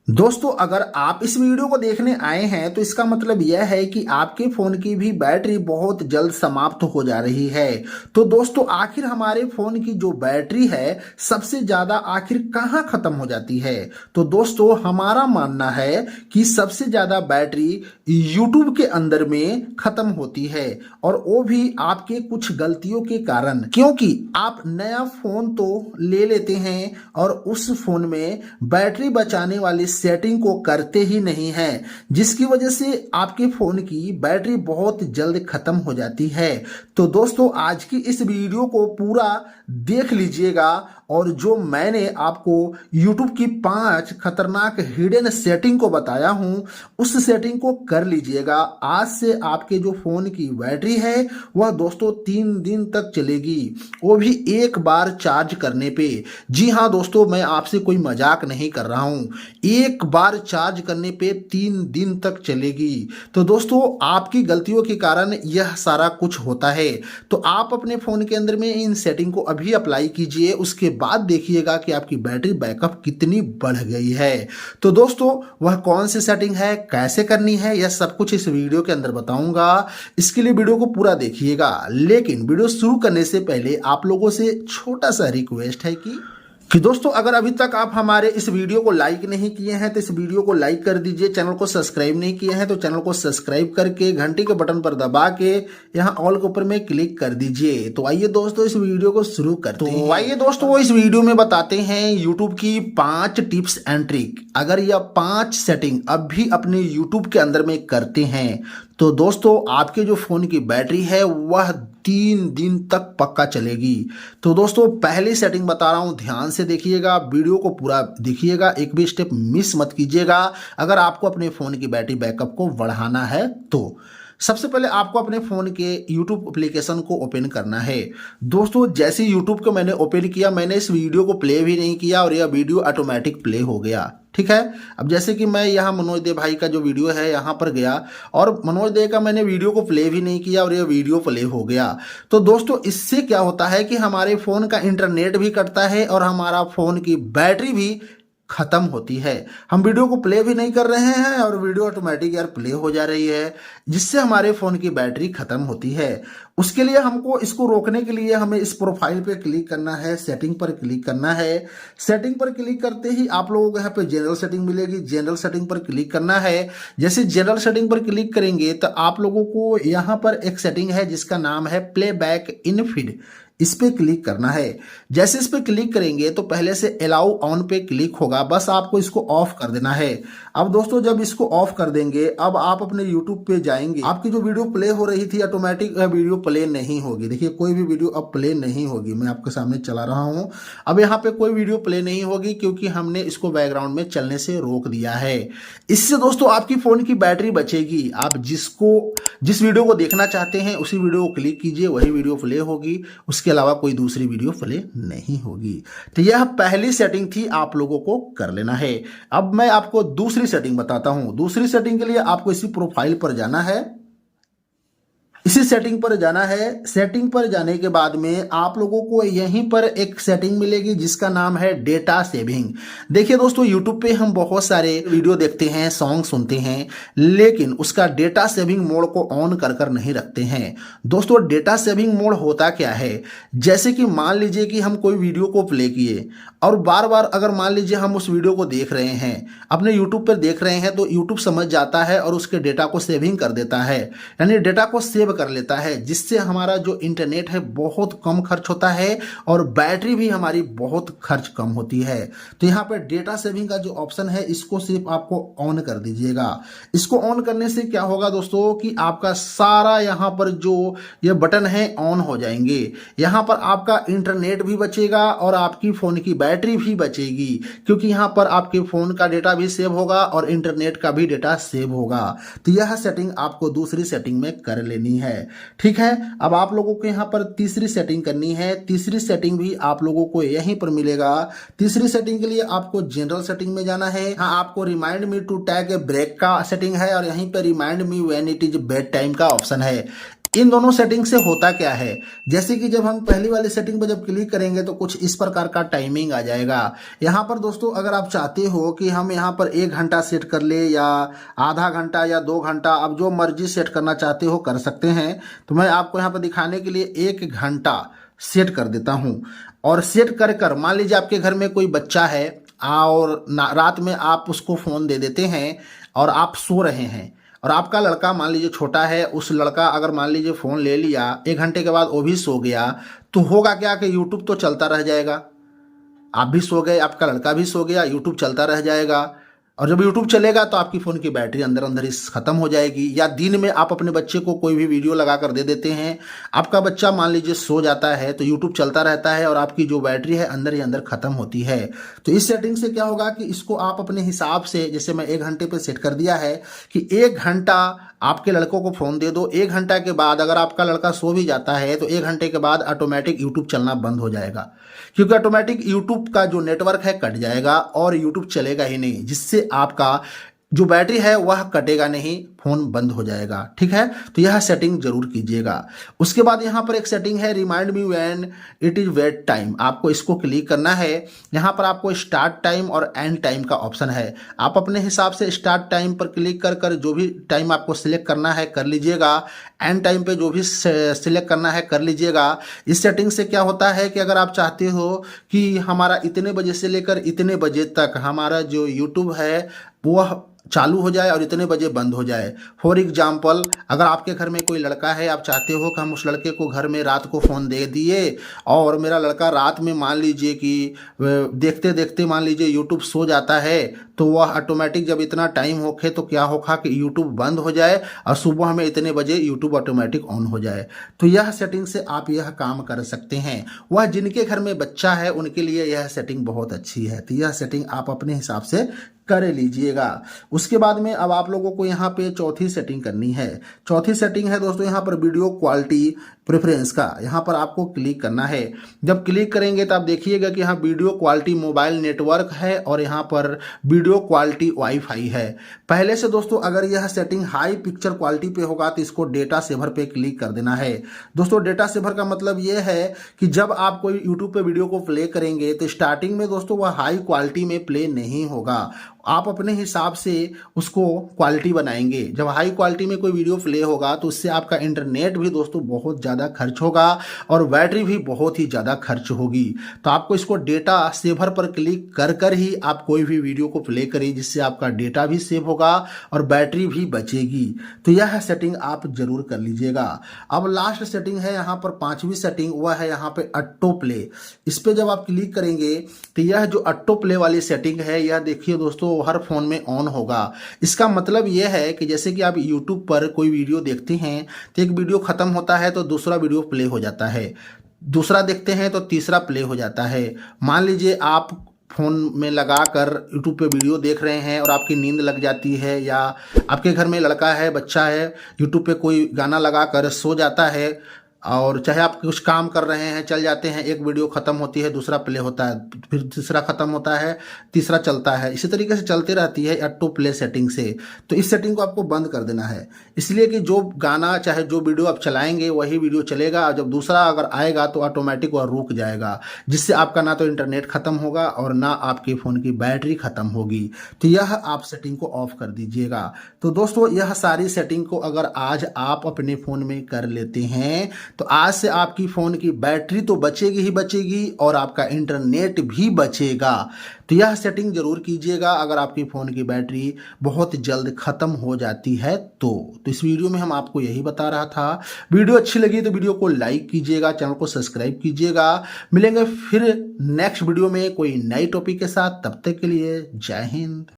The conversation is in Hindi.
दोस्तों, अगर आप इस वीडियो को देखने आए हैं तो इसका मतलब यह है कि आपके फोन की भी बैटरी बहुत जल्द समाप्त हो जा रही है। तो दोस्तों, आखिर हमारे फोन की जो बैटरी है सबसे ज्यादा आखिर कहाँ खत्म हो जाती है? तो दोस्तों, हमारा मानना है कि सबसे ज्यादा बैटरी YouTube के अंदर में खत्म होती है, और वो भी आपके कुछ गलतियों के कारण। क्योंकि आप नया फोन तो ले लेते हैं और उस फोन में बैटरी बचाने वाली सेटिंग को करते ही नहीं है, जिसकी वजह से आपके फोन की बैटरी बहुत जल्द खत्म हो जाती है। तो दोस्तों, आज की इस वीडियो को पूरा देख लीजिएगा, और जो मैंने आपको YouTube की 5 खतरनाक हिडन सेटिंग को बताया हूं, उस सेटिंग को कर लीजिएगा। आज से आपके जो फोन की बैटरी है वह दोस्तों 3 दिन तक चलेगी, वो भी एक बार चार्ज करने पे। जी हाँ दोस्तों, मैं आपसे कोई मजाक नहीं कर रहा हूं, एक बार चार्ज करने पे 3 दिन तक चलेगी। तो दोस्तों, आपकी गलतियों के कारण यह सारा कुछ होता है। तो आप अपने फोन के अंदर में इन सेटिंग को अभी अप्लाई कीजिए, उसके बाद देखिएगा कि आपकी बैटरी बैकअप कितनी बढ़ गई है। तो दोस्तों, वह कौन सी सेटिंग है, कैसे करनी है, यह सब कुछ इस वीडियो के अंदर बताऊंगा। इसके लिए वीडियो को पूरा देखिएगा। लेकिन वीडियो शुरू करने से पहले आप लोगों से छोटा सा रिक्वेस्ट है कि दोस्तों, अगर अभी तक आप हमारे इस वीडियो को लाइक नहीं किए हैं तो इस वीडियो को लाइक कर दीजिए। चैनल को सब्सक्राइब नहीं किए हैं तो चैनल को सब्सक्राइब करके घंटी के बटन पर दबा के यहाँ ऑल के ऊपर में क्लिक कर दीजिए। तो आइए दोस्तों, इस वीडियो को शुरू करते हैं। तो आइए दोस्तों, वो इस वीडियो में बताते हैं यूट्यूब की 5 टिप्स एंड ट्रिक। अगर यह 5 सेटिंग अब भी अपने यूट्यूब के अंदर में करते हैं तो दोस्तों, आपके जो फोन की बैटरी है वह 3 दिन तक पक्का चलेगी। तो दोस्तों, पहली सेटिंग बता रहा हूं, ध्यान से देखिएगा, वीडियो को पूरा देखिएगा, एक भी स्टेप मिस मत कीजिएगा अगर आपको अपने फोन की बैटरी बैकअप को बढ़ाना है तो। सबसे पहले आपको अपने फोन के YouTube एप्लीकेशन को ओपन करना है। दोस्तों, जैसे YouTube को मैंने ओपन किया, मैंने इस वीडियो को प्ले भी नहीं किया और यह वीडियो ऑटोमेटिक प्ले हो गया। ठीक है। अब जैसे कि मैं यहाँ मनोज दे भाई का जो वीडियो है यहाँ पर गया, और मनोज दे का मैंने वीडियो को प्ले भी नहीं किया और यह वीडियो प्ले हो गया। तो दोस्तों, इससे क्या होता है कि हमारे फोन का इंटरनेट भी कटता है और हमारा फोन की बैटरी भी खत्म होती है। हम वीडियो को प्ले भी नहीं कर रहे हैं और वीडियो ऑटोमेटिक यार प्ले हो जा रही है, जिससे हमारे फोन की बैटरी खत्म होती है। उसके लिए हमको इसको रोकने के लिए हमें इस प्रोफाइल पे क्लिक करना है, सेटिंग पर क्लिक करना है। सेटिंग पर क्लिक करते ही आप लोगों को यहाँ पे जनरल सेटिंग मिलेगी, जनरल सेटिंग पर क्लिक करना है। जैसे जनरल सेटिंग पर क्लिक करेंगे तो आप लोगों को यहाँ पर एक सेटिंग है जिसका नाम है प्लेबैक इन फीड, इस पे क्लिक करना है। जैसे इस पे क्लिक करेंगे तो पहले से अलाउ ऑन पे क्लिक होगा, बस आपको इसको ऑफ कर देना है। अब दोस्तों, जब इसको ऑफ कर देंगे, अब आप अपने YouTube पे जाएंगे, आपकी जो वीडियो प्ले हो रही थी ऑटोमेटिक वीडियो प्ले नहीं होगी। देखिए, कोई भी वीडियो अब प्ले नहीं होगी, मैं आपके सामने चला रहा हूं। अब यहाँ पे कोई वीडियो प्ले नहीं होगी क्योंकि हमने इसको बैकग्राउंड में चलने से रोक दिया है। इससे दोस्तों आपकी फोन की बैटरी बचेगी। आप जिस वीडियो को देखना चाहते हैं उसी वीडियो को क्लिक कीजिए, वही वीडियो प्ले होगी, उसके अलावा कोई दूसरी वीडियो प्ले नहीं होगी। तो यह पहली सेटिंग थी, आप लोगों को कर लेना है। अब मैं आपको दूसरी सेटिंग बताता हूं। दूसरी सेटिंग के लिए आपको इसी प्रोफाइल पर जाना है, इसी सेटिंग पर जाना है। सेटिंग पर जाने के बाद में आप लोगों को यहीं पर एक सेटिंग मिलेगी जिसका नाम है डेटा सेविंग। देखिए दोस्तों, YouTube पे हम बहुत सारे वीडियो देखते हैं, सॉन्ग सुनते हैं, लेकिन उसका डेटा सेविंग मोड को ऑन कर कर नहीं रखते हैं। दोस्तों, डेटा सेविंग मोड होता क्या है? जैसे कि मान लीजिए कि हम कोई वीडियो को प्ले किए और बार बार अगर मान लीजिए हम उस वीडियो को देख रहे हैं, अपने YouTube पर देख रहे हैं, तो YouTube समझ जाता है और उसके डेटा को सेविंग कर देता है, यानी डेटा को सेव कर लेता है, जिससे हमारा जो इंटरनेट है बहुत कम खर्च होता है और बैटरी भी हमारी बहुत खर्च कम होती है। तो यहाँ पे डेटा सेविंग का जो ऑप्शन है, इसको सिर्फ आपको ऑन कर दीजिएगा। इसको ऑन करने से क्या होगा दोस्तों कि आपका सारा यहाँ पर जो ये बटन है ऑन हो जाएंगे। यहाँ पर आपका इंटरनेट भी बचेगा और आपकी फोन की बैटरी भी बचेगी, क्योंकि यहाँ पर आपके फोन का डेटा भी सेव होगा और इंटरनेट का भी डेटा सेव होगा। तो यह सेटिंग आपको दूसरी सेटिंग में कर लेनी है। ठीक है। अब आप लोगों को यहाँ पर तीसरी सेटिंग करनी है। तीसरी सेटिंग भी आप लोगों को यहीं पर मिलेगा। तीसरी सेटिंग के लिए आपको जनरल सेटिंग में जाना है। यहाँ आपको remind me to take a break का सेटिंग है और यहीं पर remind me when it is bed time का ऑप्शन है। इन दोनों सेटिंग से होता क्या है, जैसे कि जब हम पहली वाली सेटिंग पर जब क्लिक करेंगे तो कुछ इस प्रकार का टाइमिंग आ जाएगा। यहाँ पर दोस्तों अगर आप चाहते हो कि हम यहाँ पर 1 घंटा सेट कर ले या आधा घंटा या 2 घंटा, आप जो मर्जी सेट करना चाहते हो कर सकते हैं। तो मैं आपको यहाँ पर दिखाने के लिए 1 घंटा सेट कर देता हूँ। और सेट कर मान लीजिए आपके घर में कोई बच्चा है और रात में आप उसको फ़ोन दे देते हैं और आप सो रहे हैं, और आपका लड़का मान लीजिए छोटा है, उस लड़का अगर मान लीजिए फ़ोन ले लिया 1 घंटे के बाद वो भी सो गया, तो होगा क्या कि यूट्यूब तो चलता रह जाएगा। आप भी सो गए, आपका लड़का भी सो गया, यूट्यूब चलता रह जाएगा। और जब यूट्यूब चलेगा तो आपकी फ़ोन की बैटरी अंदर अंदर ही ख़त्म हो जाएगी। या दिन में आप अपने बच्चे को कोई भी वीडियो लगा कर दे देते हैं, आपका बच्चा मान लीजिए सो जाता है तो यूट्यूब चलता रहता है और आपकी जो बैटरी है अंदर ही अंदर ख़त्म होती है। तो इस सेटिंग से क्या होगा कि इसको आप अपने हिसाब से, जैसे मैं 1 घंटे पर सेट कर दिया है कि 1 घंटा आपके लड़कों को फ़ोन दे दो। 1 घंटा के बाद अगर आपका लड़का सो भी जाता है तो 1 घंटे के बाद ऑटोमेटिक यूट्यूब चलना बंद हो जाएगा, क्योंकि ऑटोमेटिक यूट्यूब का जो नेटवर्क है कट जाएगा और यूट्यूब चलेगा ही नहीं, जिससे आपका जो बैटरी है वह कटेगा नहीं, फ़ोन बंद हो जाएगा। ठीक है, तो यह सेटिंग जरूर कीजिएगा। उसके बाद यहाँ पर एक सेटिंग है remind me when it is wait time, आपको इसको क्लिक करना है। यहाँ पर आपको स्टार्ट टाइम और एंड टाइम का ऑप्शन है। आप अपने हिसाब से स्टार्ट टाइम पर क्लिक कर जो भी टाइम आपको सिलेक्ट करना है कर लीजिएगा, एंड टाइम पे जो भी सिलेक्ट करना है कर लीजिएगा। इस सेटिंग से क्या होता है कि अगर आप चाहते हो कि हमारा इतने बजे से लेकर इतने बजे तक हमारा जो यूट्यूब है वह चालू हो जाए और इतने बजे बंद हो जाए। फॉर एग्जाम्पल, अगर आपके घर में कोई लड़का है, आप चाहते हो कि हम उस लड़के को घर में रात को फ़ोन दे दिए और मेरा लड़का रात में मान लीजिए कि देखते देखते मान लीजिए यूट्यूब सो जाता है, तो वह ऑटोमेटिक जब इतना टाइम होखे तो क्या होगा कि यूट्यूब बंद हो जाए और सुबह हमें इतने बजे यूट्यूब ऑटोमेटिक ऑन हो जाए। तो यह सेटिंग से आप यह काम कर सकते हैं। वह जिनके घर में बच्चा है उनके लिए यह सेटिंग बहुत अच्छी है। तो यह सेटिंग आप अपने हिसाब से कर लीजिएगा। उसके बाद में अब आप लोगों को यहाँ पे चौथी सेटिंग करनी है। चौथी सेटिंग है दोस्तों यहाँ पर वीडियो क्वालिटी प्रेफरेंस का, यहाँ पर आपको क्लिक करना है। जब क्लिक करेंगे तो आप देखिएगा कि यहाँ वीडियो क्वालिटी मोबाइल नेटवर्क है और यहाँ पर वीडियो क्वालिटी वाईफाई है। पहले से दोस्तों अगर यह सेटिंग हाई पिक्चर क्वालिटी पे होगा तो इसको डेटा सेवर पे क्लिक कर देना है। दोस्तों डेटा सेवर का मतलब ये है कि जब आप कोई यूट्यूब पे वीडियो को प्ले करेंगे तो स्टार्टिंग में दोस्तों वह हाई क्वालिटी में प्ले नहीं होगा, आप अपने हिसाब से उसको क्वालिटी बनाएंगे। जब हाई क्वालिटी में कोई वीडियो प्ले होगा तो उससे आपका इंटरनेट भी दोस्तों बहुत ज़्यादा खर्च होगा और बैटरी भी बहुत ही ज़्यादा खर्च होगी। तो आपको इसको डेटा सेवर पर क्लिक कर ही आप कोई भी वीडियो को प्ले करें, जिससे आपका डेटा भी सेव होगा और बैटरी भी बचेगी। तो यह सेटिंग आप जरूर कर लीजिएगा। अब लास्ट सेटिंग है यहाँ पर 5वीं सेटिंग, वह है यहाँ पे ऑटो प्ले। इस पर जब आप क्लिक करेंगे तो यह जो ऑटो प्ले वाली सेटिंग है यह देखिए दोस्तों हर फोन में ऑन होगा। इसका मतलब यह है कि जैसे कि आप YouTube पर कोई वीडियो देखते हैं तो एक वीडियो खत्म होता है तो दूसरा वीडियो प्ले हो जाता है, दूसरा देखते हैं तो तीसरा प्ले हो जाता है। मान लीजिए आप फ़ोन में लगा कर यूट्यूब पे वीडियो देख रहे हैं और आपकी नींद लग जाती है, या आपके घर में लड़का है, बच्चा है, यूट्यूब पे कोई गाना लगा कर सो जाता है, और चाहे आप कुछ काम कर रहे हैं चल जाते हैं, एक वीडियो ख़त्म होती है दूसरा प्ले होता है, फिर तीसरा ख़त्म होता है तीसरा चलता है, इसी तरीके से चलती रहती है ऑटो प्ले सेटिंग से। तो इस सेटिंग को आपको बंद कर देना है, इसलिए कि जो गाना चाहे जो वीडियो आप चलाएंगे वही वीडियो चलेगा, और जब दूसरा अगर आएगा तो ऑटोमेटिक वह रुक जाएगा, जिससे आपका ना तो इंटरनेट ख़त्म होगा और ना आपके फ़ोन की बैटरी ख़त्म होगी। तो यह आप सेटिंग को ऑफ कर दीजिएगा। तो दोस्तों यह सारी सेटिंग को अगर आज आप अपने फ़ोन में कर लेते हैं तो आज से आपकी फ़ोन की बैटरी तो बचेगी ही बचेगी और आपका इंटरनेट भी बचेगा। तो यह सेटिंग जरूर कीजिएगा अगर आपकी फ़ोन की बैटरी बहुत जल्द ख़त्म हो जाती है तो इस वीडियो में हम आपको यही बता रहा था। वीडियो अच्छी लगी तो वीडियो को लाइक कीजिएगा, चैनल को सब्सक्राइब कीजिएगा। मिलेंगे फिर नेक्स्ट वीडियो में कोई नई टॉपिक के साथ, तब तक के लिए जय हिंद।